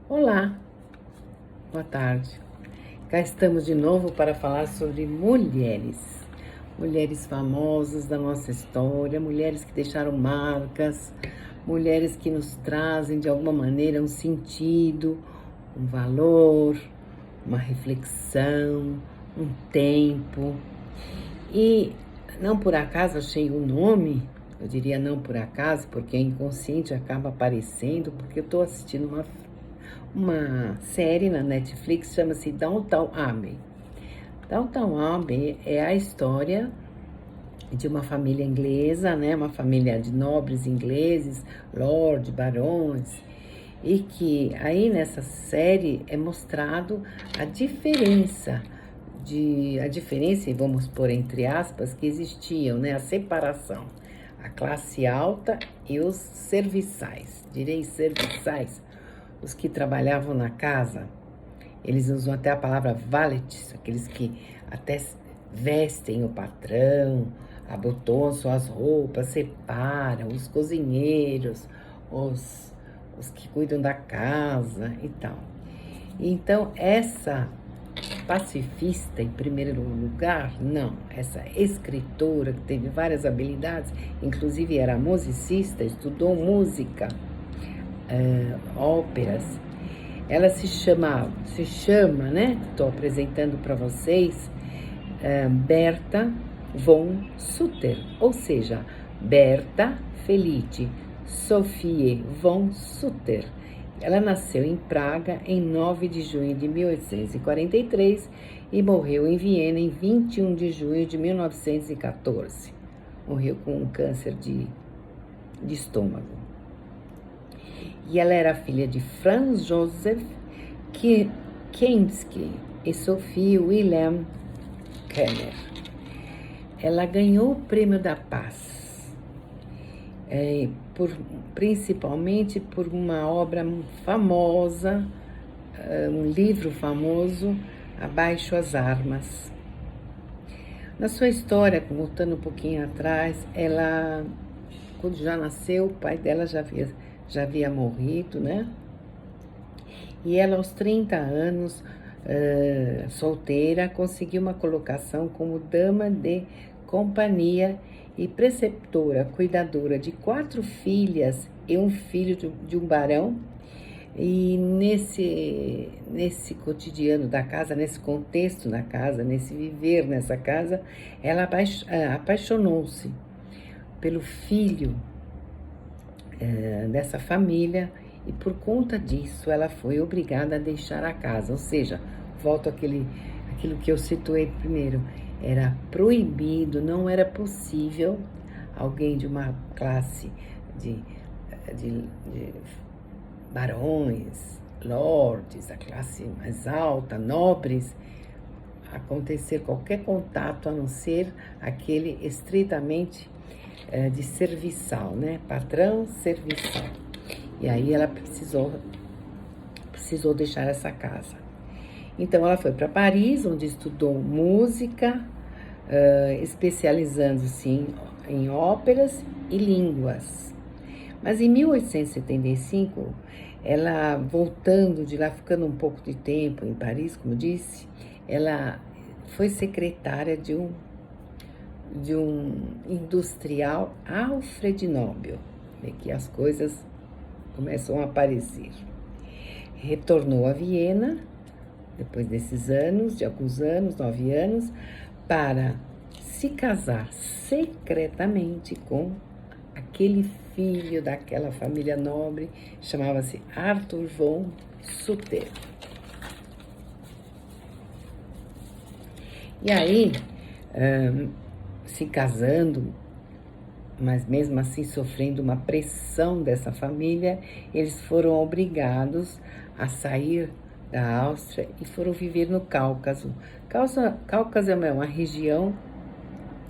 Olá, boa tarde. Cá estamos de novo para falar sobre mulheres. Mulheres famosas da nossa história, mulheres que deixaram marcas, mulheres que nos trazem de alguma maneira um sentido, um valor, uma reflexão, um tempo. E não por acaso achei o nome, eu diria não por acaso, porque é inconsciente acaba aparecendo, porque eu estou assistindo uma série na Netflix, chama-se Downton Abbey. Downton Abbey é a história de uma família inglesa, né? Uma família de nobres ingleses, lord, barões, e que aí nessa série é mostrado a diferença, e vamos pôr entre aspas, que existiam, né? A separação, a classe alta e os serviçais, direi serviçais, os que trabalhavam na casa. Eles usam até a palavra valets, aqueles que até vestem o patrão, abotoam suas roupas, separam, os cozinheiros, os que cuidam da casa e tal. Então, essa pacifista, em primeiro lugar, não. Essa escritora, que teve várias habilidades, inclusive era musicista, estudou música, óperas. Ela se chama, né? Estou apresentando para vocês, Berta von Sutter, ou seja, Berta Felice Sophie von Sutter. Ela nasceu em Praga em 9 de junho de 1843 e morreu em Viena em 21 de junho de 1914. Morreu com um câncer de estômago. E ela era filha de Franz Joseph Kinsky e Sophie Wilhelm Kenner. Ela ganhou o Prêmio da Paz, principalmente por uma obra famosa, um livro famoso, Abaixo as Armas. Na sua história, voltando um pouquinho atrás, ela, quando já nasceu, o pai dela já havia morrido, né? E ela, aos 30 anos, solteira, conseguiu uma colocação como dama de companhia e preceptora, cuidadora de 4 filhas e um filho de um barão. E nesse cotidiano da casa, nesse contexto da casa, nesse viver nessa casa, ela apaixonou-se pelo filho dessa família, e por conta disso ela foi obrigada a deixar a casa. Ou seja, volto aquilo que eu situei primeiro, era proibido, não era possível alguém de uma classe de barões, lordes, a classe mais alta, nobres, acontecer qualquer contato a não ser aquele estritamente de serviçal, né? Patrão, serviçal. E aí ela precisou deixar essa casa. Então ela foi para Paris, onde estudou música, especializando-se em óperas e línguas. Mas em 1875, ela, voltando de lá, ficando um pouco de tempo em Paris, como disse, ela foi secretária de um industrial, Alfred Nobel, que as coisas começam a aparecer. Retornou a Viena, depois desses anos, de alguns anos, 9 anos, para se casar secretamente com aquele filho daquela família nobre, chamava-se Arthur von Sutter. E aí, se casando, mas mesmo assim sofrendo uma pressão dessa família, eles foram obrigados a sair da Áustria e foram viver no Cáucaso. Cáucaso é uma região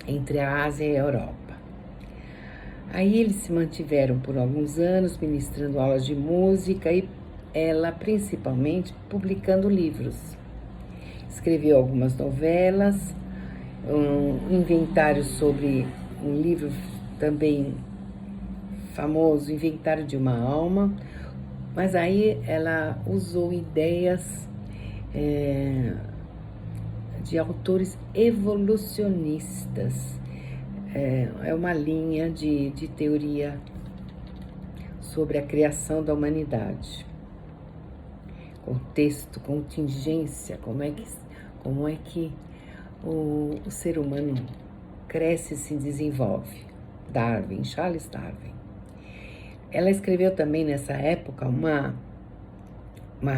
entre a Ásia e a Europa. Aí eles se mantiveram por alguns anos ministrando aulas de música e ela principalmente publicando livros. Escreveu algumas novelas, um inventário sobre um livro também famoso, Inventário de uma Alma, Mas aí ela usou ideias de autores evolucionistas. É uma linha de teoria sobre a criação da humanidade. Contexto, contingência, como é que o ser humano cresce e se desenvolve. Darwin, Charles Darwin. Ela escreveu também nessa época uma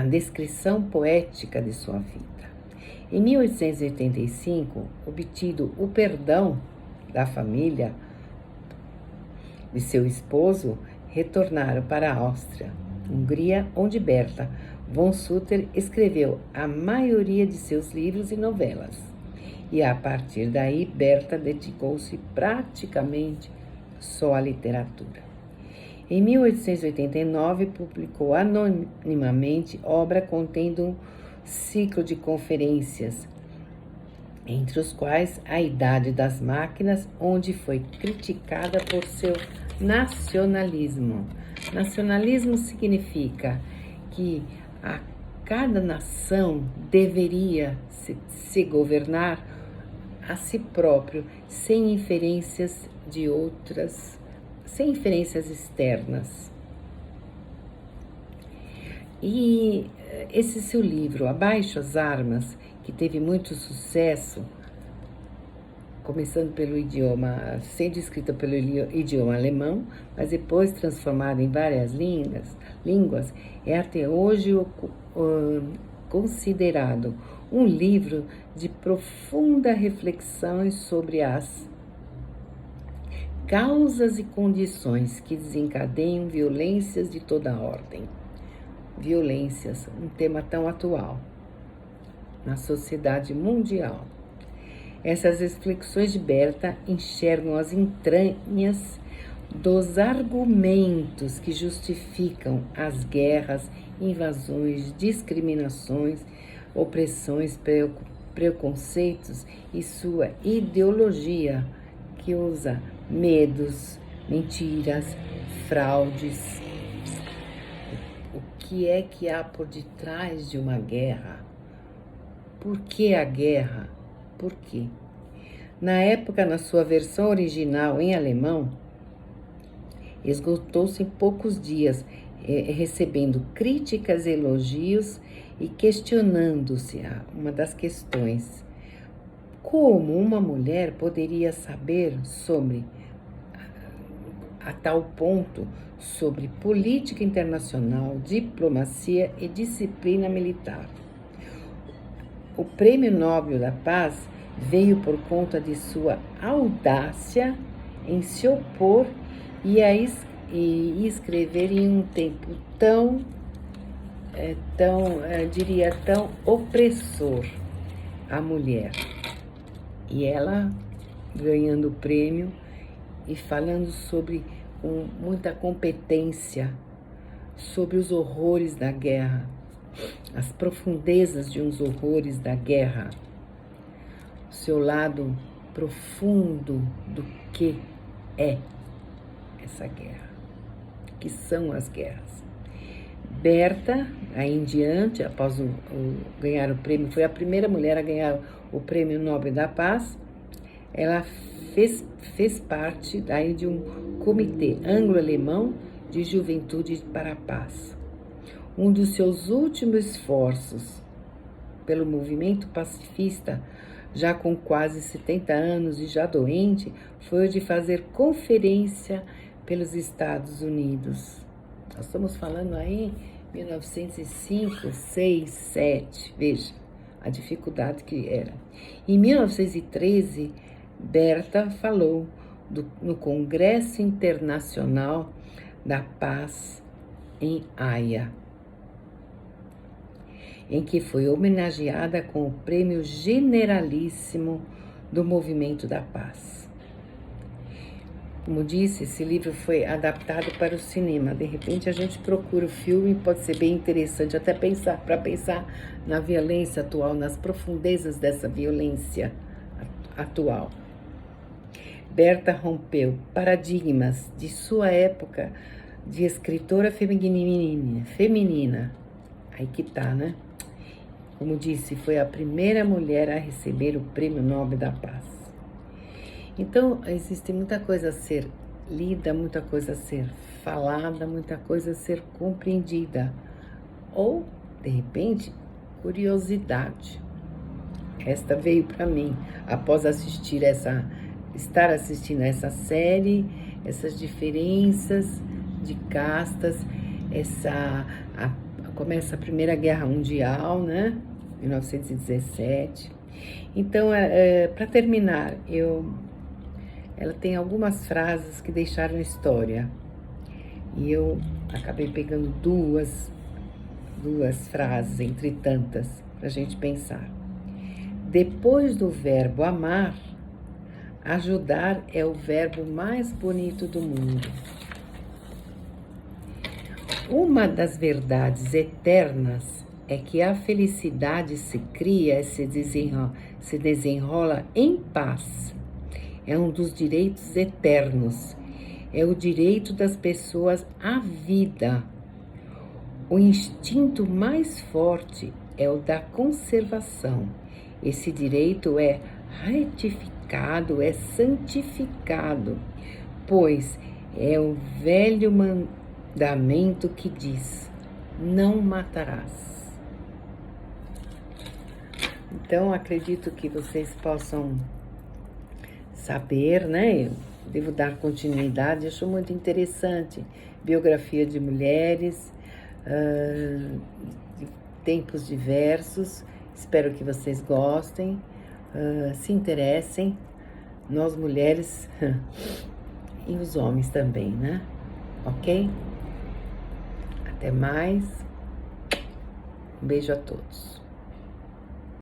descrição poética de sua vida. Em 1885, obtido o perdão da família de seu esposo, retornaram para a Áustria, Hungria, onde Berta von Sutter escreveu a maioria de seus livros e novelas. E a partir daí, Berta dedicou-se praticamente só à literatura. Em 1889, publicou anonimamente obra contendo um ciclo de conferências, entre os quais A Idade das Máquinas, onde foi criticada por seu nacionalismo. Nacionalismo significa que cada nação deveria se governar a si próprio, sem inferências de outras, sem inferências externas. E esse seu livro, Abaixo as Armas, que teve muito sucesso, começando pelo idioma, sendo escrita pelo idioma alemão, mas depois transformada em várias línguas, é até hoje considerado um livro de profunda reflexão sobre as causas e condições que desencadeiam violências de toda ordem. Violências, um tema tão atual na sociedade mundial. Essas reflexões de Berta enxergam as entranhas dos argumentos que justificam as guerras, invasões, discriminações, opressões, preconceitos e sua ideologia, que usa medos, mentiras, fraudes. O que é que há por detrás de uma guerra? Por que a guerra? Por quê? Na época, na sua versão original em alemão, esgotou-se em poucos dias, recebendo críticas e elogios e questionando-se uma das questões: como uma mulher poderia saber a tal ponto sobre política internacional, diplomacia e disciplina militar? O Prêmio Nobel da Paz veio por conta de sua audácia em se opor e escrever em um tempo tão opressor à mulher. E ela ganhando o prêmio e falando com muita competência sobre os horrores da guerra, as profundezas de uns horrores da guerra, o seu lado profundo do que é essa guerra, o que são as guerras. Berta, aí em diante, após ganhar o prêmio, foi a primeira mulher a ganhar o Prêmio Nobel da Paz. Ela fez parte daí de um comitê anglo-alemão de juventude para a paz. Um dos seus últimos esforços pelo movimento pacifista, já com quase 70 anos e já doente, foi o de fazer conferência pelos Estados Unidos. Nós estamos falando aí 1905, 6, 7, veja a dificuldade que era. Em 1913, Berta falou no Congresso Internacional da Paz em Haia, em que foi homenageada com o Prêmio Generalíssimo do Movimento da Paz. Como disse, esse livro foi adaptado para o cinema. De repente a gente procura o filme, pode ser bem interessante até para pensar na violência atual, nas profundezas dessa violência atual. Berta rompeu paradigmas de sua época de escritora feminina. Aí que tá, né? Como disse, foi a primeira mulher a receber o Prêmio Nobel da Paz. Então, existe muita coisa a ser lida, muita coisa a ser falada, muita coisa a ser compreendida. Ou, de repente, curiosidade. Esta veio para mim após estar assistindo essa série, essas diferenças de castas, começa a Primeira Guerra Mundial, né? 1917. Então, para terminar, ela tem algumas frases que deixaram história. E eu acabei pegando duas frases, entre tantas, para a gente pensar. Depois do verbo amar, ajudar é o verbo mais bonito do mundo. Uma das verdades eternas é que a felicidade se cria e se desenrola em paz. É um dos direitos eternos. É o direito das pessoas à vida. O instinto mais forte é o da conservação. Esse direito é retificado, é santificado, pois é o velho mandamento que diz: não matarás. Então, acredito que vocês possam saber, né? Eu devo dar continuidade, acho muito interessante. Biografia de mulheres, de tempos diversos. Espero que vocês gostem, se interessem, nós mulheres e os homens também, né? Ok? Até mais. Um beijo a todos.